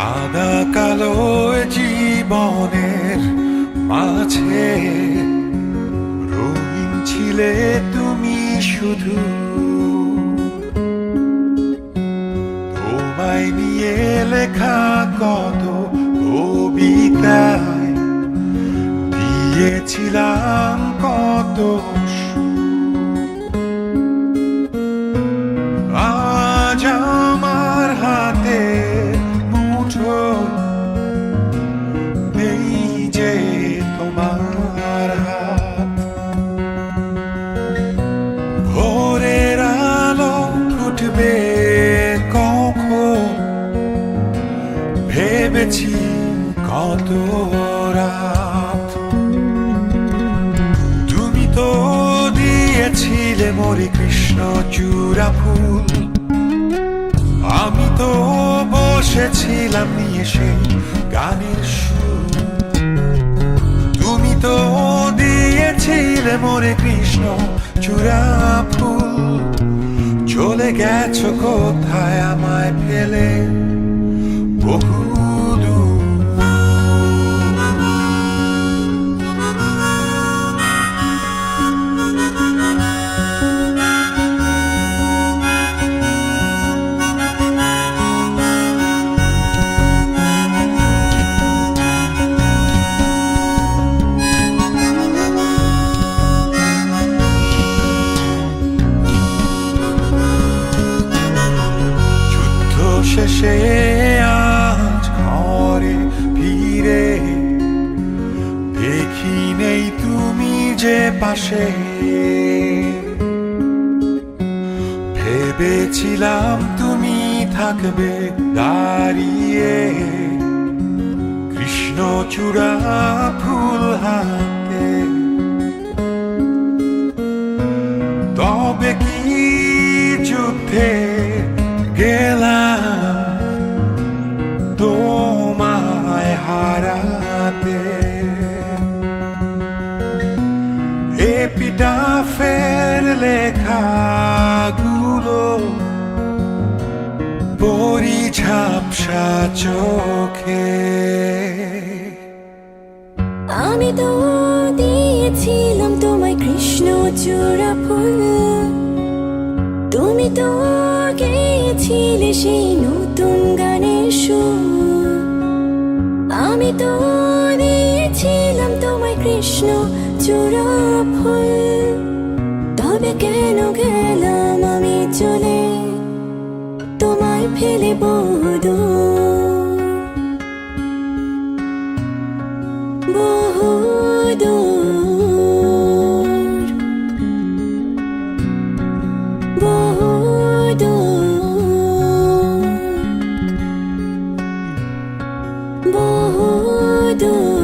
সাদা কালো জীবনের মাঝে রঙিন ছিলে তুমি শুধু। তোমায় নিয়ে লেখা কত কবিতায় দিয়েছিলাম কত আজ আমার হাতে মুঠো নেই যে তোমার হাত। ভোরের আলো ফুটবে কখন ভেবেছি কত রাত। তুমি তো দিয়েছিলে মোরে কৃষ্ণচূড়া ফুল, আমি তো বসেছিলাম নিয়ে সেই গানের সুর। তুমি তো দিয়েছিলে মোরে কৃষ্ণচূড়া ফুল, চলে গেছো কোথায় আমায় ফেলে বহু শেষে আজ ঘরে ফিরে দেখি নেই তুমি যে পাশে। ভেবেছিলাম তুমি থাকবে দাঁড়িয়ে কৃষ্ণচূড়া ফুল হাতে। তবে কি যুদ্ধে গেলাম তোমায় হারাতে। এপিটাফের লেখাগুলো পড়ি ঝাপসা চোখে। আমি তো দিয়েছিলাম তোমায় কৃষ্ণচূড়া ফুল, তুমি তো গেয়েছিলে সেই নতুন গানের সুর। আমি তো দিয়েছিলাম তোমায় কৃষ্ণচূড়া ফুল, তবে কেন গেলাম আমি চলে তোমায় ফেলে বহুদূর বহুদূর বহুদূর বহুদূর।